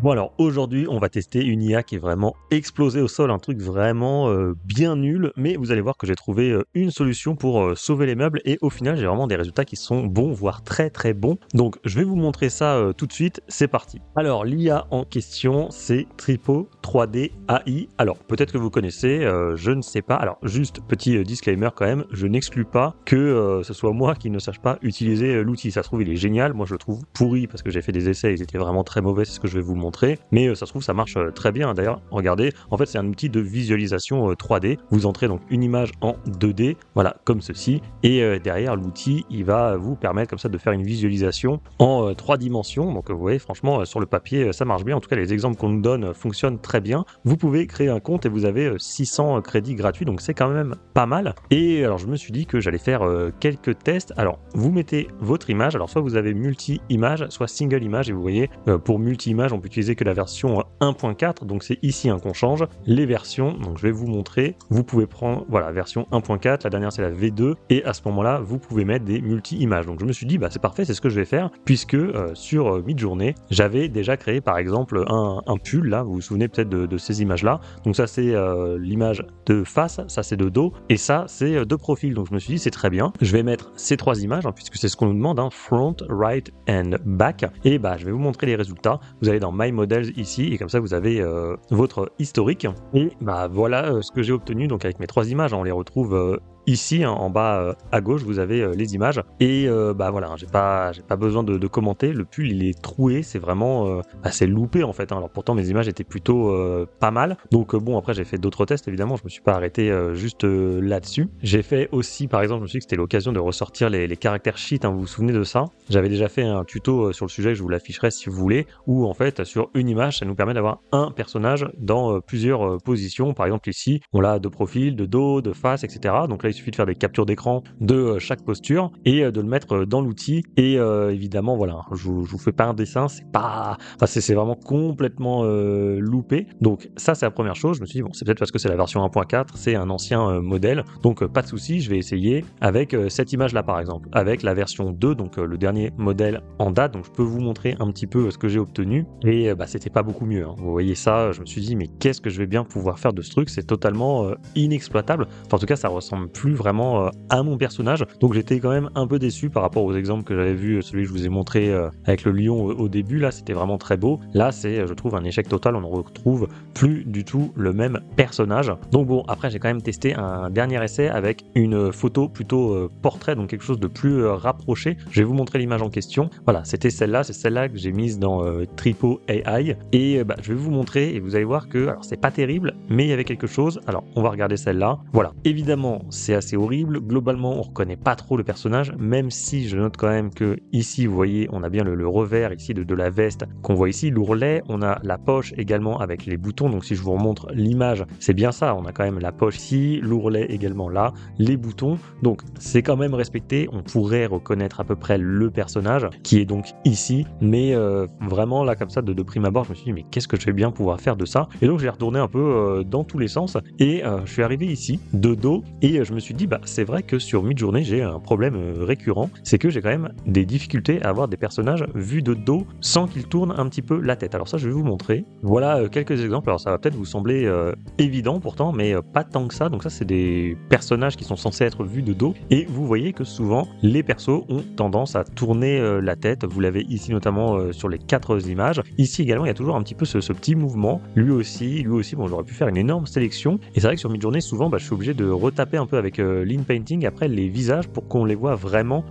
Bon alors aujourd'hui on va tester une IA qui est vraiment explosée au sol, un truc vraiment bien nul, mais vous allez voir que j'ai trouvé une solution pour sauver les meubles et au final j'ai vraiment des résultats qui sont bons, voire très très bons. Donc je vais vous montrer ça tout de suite, c'est parti. Alors l'IA en question c'est Tripo 3D AI. Alors peut-être que vous connaissez, je ne sais pas. Alors juste petit disclaimer quand même, je n'exclus pas que ce soit moi qui ne sache pas utiliser l'outil. Ça se trouve il est génial, moi je le trouve pourri parce que j'ai fait des essais, ils étaient vraiment très mauvais, c'est ce que je vais vous montrer. Mais ça se trouve ça marche très bien. D'ailleurs, regardez, en fait c'est un outil de visualisation 3D. Vous entrez donc une image en 2D, voilà, comme ceci, et derrière l'outil, il va vous permettre comme ça de faire une visualisation en 3 dimensions. Donc vous voyez, franchement, sur le papier, ça marche bien. En tout cas, les exemples qu'on nous donne fonctionnent très bien. Vous pouvez créer un compte et vous avez 600 crédits gratuits, donc c'est quand même pas mal. Et alors je me suis dit que j'allais faire quelques tests. Alors vous mettez votre image, alors soit vous avez multi-image, soit single image, et vous voyez, pour multi-image, on peut utiliser que la version 1.4, donc c'est ici qu'on change les versions. Donc je vais vous montrer, vous pouvez prendre, voilà, version 1.4, la dernière c'est la V2, et à ce moment-là, vous pouvez mettre des multi-images. Donc je me suis dit, bah c'est parfait, c'est ce que je vais faire, puisque sur Midjourney, j'avais déjà créé par exemple un pull, là, vous vous souvenez peut-être de ces images-là. Donc ça c'est l'image de face, ça c'est de dos, et ça c'est de profil. Donc je me suis dit, c'est très bien, je vais mettre ces 3 images, puisque c'est ce qu'on nous demande, front, right and back, et bah je vais vous montrer les résultats. Vous allez dans My Models ici, et comme ça vous avez votre historique, et bah voilà ce que j'ai obtenu. Donc avec mes 3 images, on les retrouve ici, en bas à gauche, vous avez les images. Et bah voilà, j'ai pas besoin de commenter. Le pull, il est troué, c'est vraiment c'est loupé en fait. Alors pourtant, mes images étaient plutôt pas mal. Donc bon, après, j'ai fait d'autres tests, évidemment. Je me suis pas arrêté juste là-dessus. J'ai fait aussi, par exemple, je me suis dit que c'était l'occasion de ressortir les caractères sheet. Vous vous souvenez de ça? J'avais déjà fait un tuto sur le sujet, je vous l'afficherai si vous voulez, où en fait, sur une image, ça nous permet d'avoir un personnage dans plusieurs positions. Par exemple, ici, on l'a de profil, de dos, de face, etc. Donc là, il suffit de faire des captures d'écran de chaque posture et de le mettre dans l'outil. Et évidemment, voilà, je vous fais pas un dessin, c'est pas, enfin, c'est vraiment complètement loupé. Donc ça, c'est la première chose. Je me suis dit, bon, c'est peut-être parce que c'est la version 1.4, c'est un ancien modèle, donc pas de souci, je vais essayer avec cette image-là, par exemple, avec la version 2, donc le dernier modèle en date. Donc je peux vous montrer un petit peu ce que j'ai obtenu. Et c'était pas beaucoup mieux. Vous voyez ça, je me suis dit, mais qu'est-ce que je vais bien pouvoir faire de ce truc? C'est totalement inexploitable. Enfin, en tout cas, ça ressemble plus vraiment à mon personnage. Donc j'étais quand même un peu déçu par rapport aux exemples que j'avais vu, celui que je vous ai montré avec le lion au début. Là, c'était vraiment très beau. Là, c'est, je trouve, un échec total. On ne retrouve plus du tout le même personnage. Donc bon, après, j'ai quand même testé un dernier essai avec une photo plutôt portrait, donc quelque chose de plus rapproché. Je vais vous montrer l'image en question. Voilà, c'était celle-là. C'est celle-là que j'ai mise dans Tripo AI. Et je vais vous montrer et vous allez voir que, alors c'est pas terrible, mais il y avait quelque chose. Alors, on va regarder celle-là. Voilà. Évidemment, c'est assez horrible. Globalement, on reconnaît pas trop le personnage, même si je note quand même que ici, vous voyez, on a bien le revers ici de la veste qu'on voit ici, l'ourlet. On a la poche également avec les boutons. Donc, si je vous remontre l'image, c'est bien ça. On a quand même la poche ici, l'ourlet également là, les boutons. Donc, c'est quand même respecté. On pourrait reconnaître à peu près le personnage qui est donc ici, mais vraiment là, comme ça, de prime abord, je me suis dit, mais qu'est-ce que je vais bien pouvoir faire de ça? Et donc, j'ai retourné un peu dans tous les sens et je suis arrivé ici, de dos, et je me suis dit, c'est vrai que sur Midjourney, j'ai un problème récurrent, c'est que j'ai quand même des difficultés à avoir des personnages vus de dos sans qu'ils tournent un petit peu la tête. Alors ça, je vais vous montrer. Voilà quelques exemples. Alors ça va peut-être vous sembler évident pourtant, mais pas tant que ça. Donc ça, c'est des personnages qui sont censés être vus de dos, et vous voyez que souvent, les persos ont tendance à tourner la tête. Vous l'avez ici notamment sur les 4 images. Ici également, il y a toujours un petit peu ce petit mouvement. Lui aussi, bon, j'aurais pu faire une énorme sélection. Et c'est vrai que sur Midjourney, souvent, je suis obligé de retaper un peu avec Lean Painting après les visages pour qu'on les voit vraiment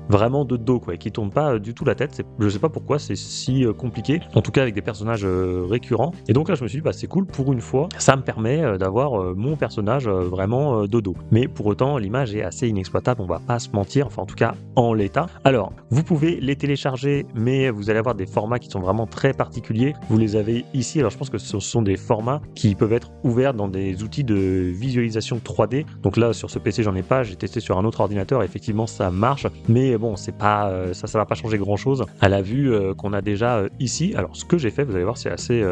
de dos, quoi, et qui tournent pas du tout la tête. Je sais pas pourquoi c'est si compliqué, en tout cas avec des personnages récurrents. Et donc là je me suis dit, c'est cool, pour une fois ça me permet d'avoir mon personnage vraiment de dos, mais pour autant l'image est assez inexploitable, on va pas se mentir, enfin en tout cas en l'état. Alors vous pouvez les télécharger, mais vous allez avoir des formats qui sont vraiment très particuliers. Vous les avez ici. Alors je pense que ce sont des formats qui peuvent être ouverts dans des outils de visualisation 3D. Donc là sur ce PC j'en ai pas, j'ai testé sur un autre ordinateur, et effectivement ça marche, mais bon, c'est pas ça va pas changer grand chose à la vue qu'on a déjà ici. Alors ce que j'ai fait, vous allez voir, c'est assez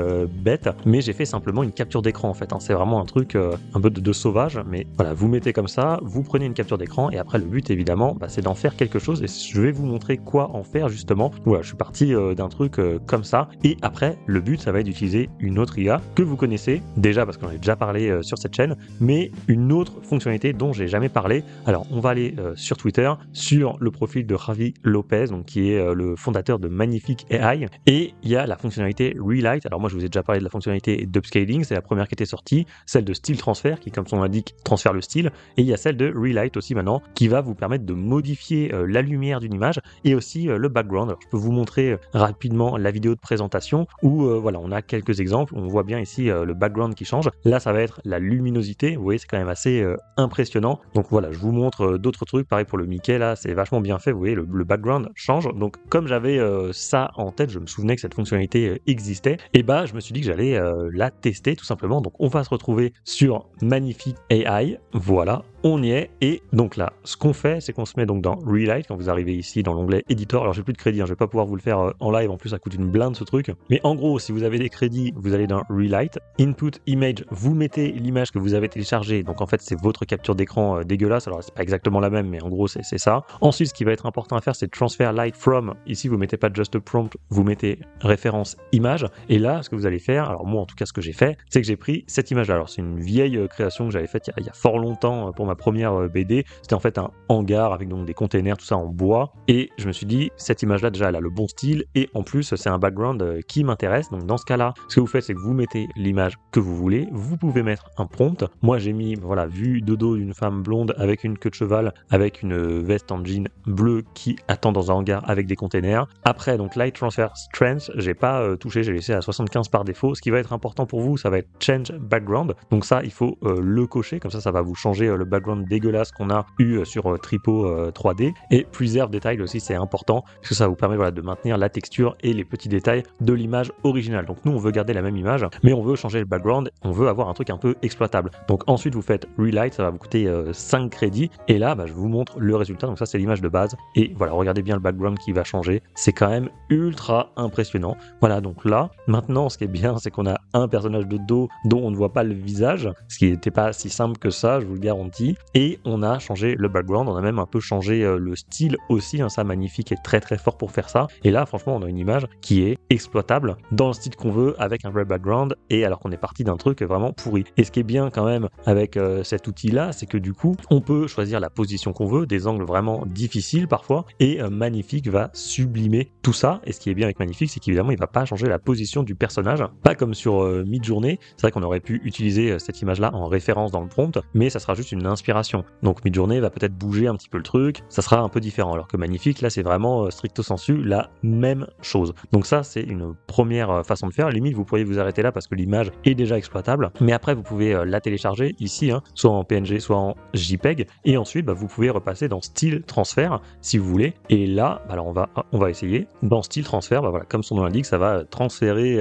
bête, mais j'ai fait simplement une capture d'écran en fait, hein. C'est vraiment un truc un peu de sauvage, mais voilà, vous mettez comme ça, vous prenez une capture d'écran, et après le but évidemment, c'est d'en faire quelque chose, et je vais vous montrer quoi en faire justement. Voilà, je suis parti d'un truc comme ça, et après le but, ça va être d'utiliser une autre IA que vous connaissez déjà parce qu'on en a déjà parlé sur cette chaîne, mais une autre fonctionnalité dont j'ai jamais parlé. Alors on va aller sur Twitter, sur le profil de Javi Lopez, donc qui est le fondateur de Magnifique AI, et il y a la fonctionnalité Relight. Alors moi je vous ai déjà parlé de la fonctionnalité d'upscaling, c'est la première qui était sortie, celle de style transfert qui, comme son nom l'indique, transfère le style, et il y a celle de Relight aussi maintenant qui va vous permettre de modifier la lumière d'une image et aussi le background. Alors je peux vous montrer rapidement la vidéo de présentation où voilà, on a quelques exemples, on voit bien ici le background qui change. Là ça va être la luminosité, vous voyez, c'est quand même assez impressionnant. Donc voilà, je vous montre d'autres trucs, pareil pour le Mickey, là c'est vachement bien fait, vous voyez, le background change. Donc comme j'avais ça en tête, je me souvenais que cette fonctionnalité existait, et je me suis dit que j'allais la tester tout simplement. Donc on va se retrouver sur Magnifique AI, voilà, on y est, et donc là, ce qu'on fait, c'est qu'on se met donc dans Relight, quand vous arrivez ici dans l'onglet Editor. Alors j'ai plus de crédit, je vais pas pouvoir vous le faire en live, en plus ça coûte une blinde ce truc, mais en gros, si vous avez des crédits, vous allez dans Relight, Input Image, vous mettez l'image que vous avez téléchargée, donc en fait c'est votre capture d'écran dégueulasse, alors c'est pas exactement la même, mais en gros c'est ça. Ensuite, ce qui va être important à faire, c'est Transfer Light From, ici vous mettez pas Just a Prompt, vous mettez référence image, et là, ce que vous allez faire, alors moi en tout cas ce que j'ai fait, c'est que j'ai pris cette image-là. Alors c'est une vieille création que j'avais faite il y a fort longtemps pour ma première BD, c'était en fait un hangar avec donc des containers, tout ça en bois, et je me suis dit, cette image-là déjà elle a le bon style, et en plus c'est un background qui m'intéresse. Donc dans ce cas-là, ce que vous faites, c'est que vous mettez l'image que vous voulez, vous pouvez mettre un prompt. Moi j'ai mis, voilà, vue de dos d'une femme blonde avec une queue de cheval, avec une veste en jean bleu qui attend dans un hangar avec des containers. Après, donc Light Transfer Strength, j'ai pas touché, j'ai laissé à 75 par défaut. Ce qui va être important pour vous, ça va être Change Background. Donc ça, il faut le cocher, comme ça va vous changer le background dégueulasse qu'on a eu sur Tripo 3D. Et Preserve Detail aussi, c'est important, parce que ça vous permet, voilà, de maintenir la texture et les petits détails de l'image originale. Donc nous, on veut garder la même image, mais on veut changer le background, on veut avoir un truc un peu exploitable. Donc ensuite, vous faites Relight, ça va vous coûter 5 crédits, et là, je vous montre le résultat. Donc ça, c'est l'image de base, et voilà, regardez bien le background qui va changer, c'est quand même ultra impressionnant. Voilà, donc là, maintenant, ce qui est bien, c'est qu'on a un personnage de dos dont on ne voit pas le visage, ce qui n'était pas si simple que ça, je vous le garantis, et on a changé le background, on a même un peu changé le style aussi, hein. Ça, Magnifique est très très fort pour faire ça, et là, franchement, on a une image qui est exploitable dans le style qu'on veut, avec un vrai background, et alors qu'on est parti d'un truc vraiment pourri. Et ce qui est bien quand même avec cet outil-là, c'est que du coup, on peut choisir la position qu'on veut, des angles vraiment difficiles parfois, et Magnifique va sublimer tout ça. Et ce qui est bien avec Magnifique, c'est qu'évidemment, il va pas changer la position du personnage, pas comme sur Midjourney. C'est vrai qu'on aurait pu utiliser cette image-là en référence dans le prompt, mais ça sera juste une inspiration. Donc Midjourney va peut-être bouger un petit peu le truc, ça sera un peu différent, alors que Magnifique, là, c'est vraiment stricto sensu la même chose. Donc ça, c'est une première façon de faire. Limite, vous pourriez vous arrêter là parce que l'image est déjà exploitable, mais après, vous pouvez la télécharger ici, hein, soit en PNG, soit en JPEG, et ensuite, vous pouvez repasser dans style transfert si vous voulez. Et là, alors on va essayer. Dans style transfert, voilà, comme son nom l'indique, ça va transférer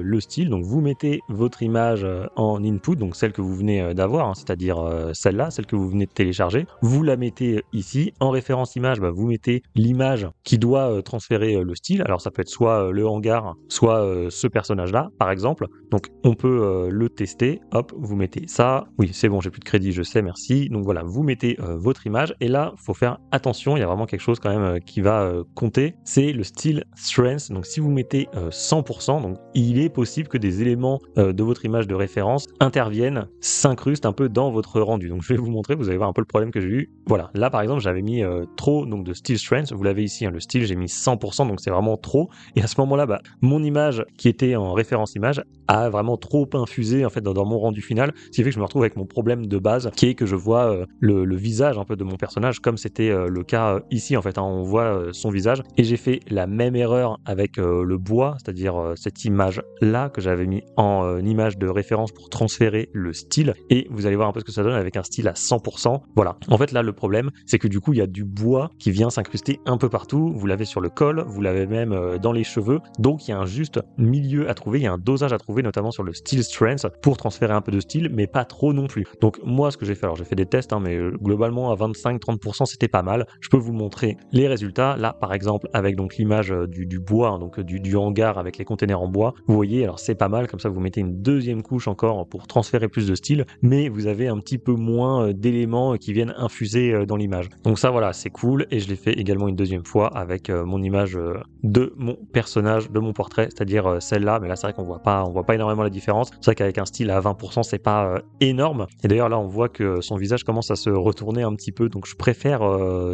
le style. Donc vous mettez votre image en input, donc celle que vous venez d'avoir, hein, c'est-à-dire celle-là, celle que vous venez de télécharger. Vous la mettez ici. En référence image, vous mettez l'image qui doit transférer le style. Alors ça peut être soit le hangar, soit ce personnage-là, par exemple. Donc on peut le tester. Hop, vous mettez ça. Oui, c'est bon, j'ai plus de crédit, je sais, merci. Donc voilà, vous mettez votre image, et là, faut faire attention, il y a vraiment quelque chose quand même qui va compter, c'est le style strength. Donc si vous mettez 100%, donc il est possible que des éléments de votre image de référence interviennent, s'incrustent un peu dans votre rendu. Donc je vais vous montrer, vous allez voir un peu le problème que j'ai eu. Voilà, là par exemple, j'avais mis trop donc de style strength, vous l'avez ici, hein, le style, j'ai mis 100%, donc c'est vraiment trop. Et à ce moment-là, mon image qui était en référence image a vraiment trop infusé en fait dans mon rendu final, ce qui fait que je me retrouve avec mon problème de base, qui est que je vois le visage un peu de mon personnage, comme c'était le cas ici en fait, hein, on voit son visage, et j'ai fait la même erreur avec le bois, c'est-à-dire cette image là que j'avais mis en image de référence pour transférer le style, et vous allez voir un peu ce que ça donne avec un style à 100%. Voilà. En fait, là, le problème, c'est que du coup, il y a du bois qui vient s'incruster un peu partout. Vous l'avez sur le col, vous l'avez même dans les cheveux. Donc, il y a un juste milieu à trouver, il y a un dosage à trouver, notamment sur le style strength pour transférer un peu de style, mais pas trop non plus. Donc, moi, ce que j'ai fait, alors j'ai fait des tests, mais globalement, à 25-30%, c'était pas mal. Je peux vous montrer les résultats. Là, par exemple, avec donc l'image du bois, donc du hangar avec les containers en bois, vous voyez, alors c'est pas mal. Comme ça, vous mettez une deuxième couche encore pour transférer plus de style, mais vous avez un petit peu moins d'éléments qui viennent infuser dans l'image. Donc ça, voilà, c'est cool. Et je l'ai fait également une deuxième fois avec mon image de mon personnage, de mon portrait, c'est-à-dire celle-là. Mais là, c'est vrai qu'on voit pas énormément la différence. C'est vrai qu'avec un style à 20%, c'est pas énorme. Et d'ailleurs, là, on voit que son visage commence à se retourner un petit peu. Donc, je préfère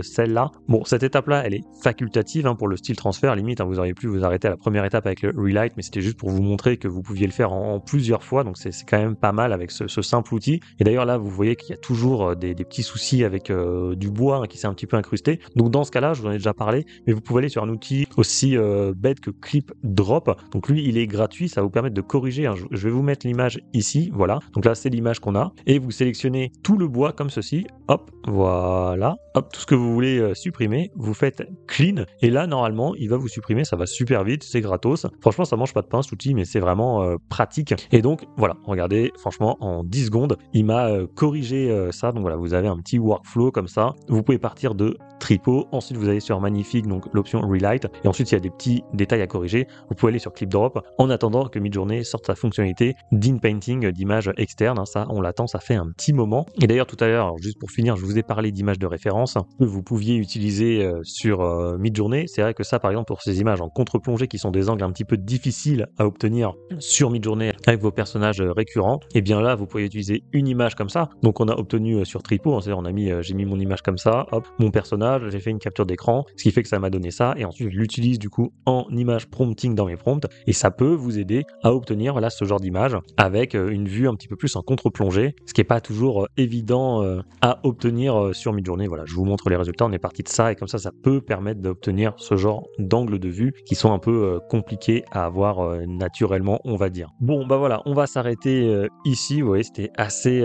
celle-là. Bon, cette étape-là, elle est facultative pour le style transfert. Limite, vous auriez pu vous arrêter à la première étape avec le relight, mais c'était juste pour vous montrer que vous pouviez le faire en plusieurs fois. Donc, c'est quand même pas mal avec ce simple outil. Et d'ailleurs, là, vous voyez qu'il y a toujours des petits soucis avec du bois qui s'est un petit peu incrusté. Donc, dans ce cas-là, je vous en ai déjà parlé, mais vous pouvez aller sur un outil aussi bête que Clip Drop. Donc, lui, il est gratuit. Ça va vous permettre de corriger. Je vais vous mettre l'image ici. Voilà. Donc là, c'est l'image qu'on a. Et vous sélectionnez tout le bois comme ceci. Hop, voilà. Hop, tout ce que vous voulez supprimer. Vous faites clean. Et là, normalement, il va vous supprimer. Ça va super vite. C'est gratos. Franchement, ça mange pas de pain cet outil, mais c'est vraiment pratique. Et donc, voilà. Regardez, franchement, en 10 secondes, il m'a corrigé ça. Donc voilà, vous avez un petit workflow comme ça. Vous pouvez partir de tripot. Ensuite, vous allez sur Magnifique, donc l'option Relight. Et ensuite, il y a des petits détails à corriger. Vous pouvez aller sur Clip Drop en attendant que Midjourney sorte sa fonctionnalité d'in-painting d'image externe. Ça, on l'attend, ça fait un petit moment. Et d'ailleurs, tout à l'heure, juste pour finir, je vous ai parlé d'images de référence que vous pouviez utiliser sur Midjourney. C'est vrai que ça, par exemple, pour ces images en contre-plongée qui sont des angles un petit peu difficiles à obtenir sur Midjourney avec vos personnages récurrents, et bien là, vous pouvez utiliser une image comme ça. Donc, on a obtenu sur tripot, c'est-à-dire j'ai mis mon image comme ça, hop, mon personnage, j'ai fait une capture d'écran, ce qui fait que ça m'a donné ça, et ensuite je l'utilise du coup en image prompting dans mes prompts, et ça peut vous aider à obtenir voilà, ce genre d'image avec une vue un petit peu plus en contre-plongée, ce qui n'est pas toujours évident à obtenir sur Midjourney. Voilà, je vous montre les résultats, on est parti de ça, et comme ça peut permettre d'obtenir ce genre d'angle de vue qui sont un peu compliqués à avoir naturellement, on va dire. Bon, bah voilà, on va s'arrêter ici. Vous voyez, c'était assez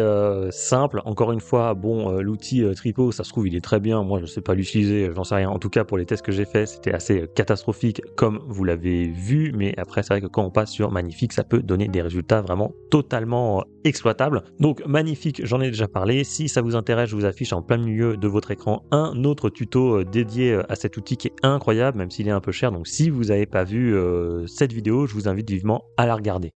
simple. Encore une fois, bon, l'outil Tripot, ça se trouve, il est très bien. Moi, je ne sais pas l'utiliser, j'en sais rien. En tout cas, pour les tests que j'ai fait, c'était assez catastrophique, comme vous l'avez vu. Mais après, c'est vrai que quand on passe sur Magnifique, ça peut donner des résultats vraiment totalement exploitables. Donc, Magnifique, j'en ai déjà parlé. Si ça vous intéresse, je vous affiche en plein milieu de votre écran un autre tuto dédié à cet outil qui est incroyable, même s'il est un peu cher. Donc, si vous n'avez pas vu cette vidéo, je vous invite vivement à la regarder.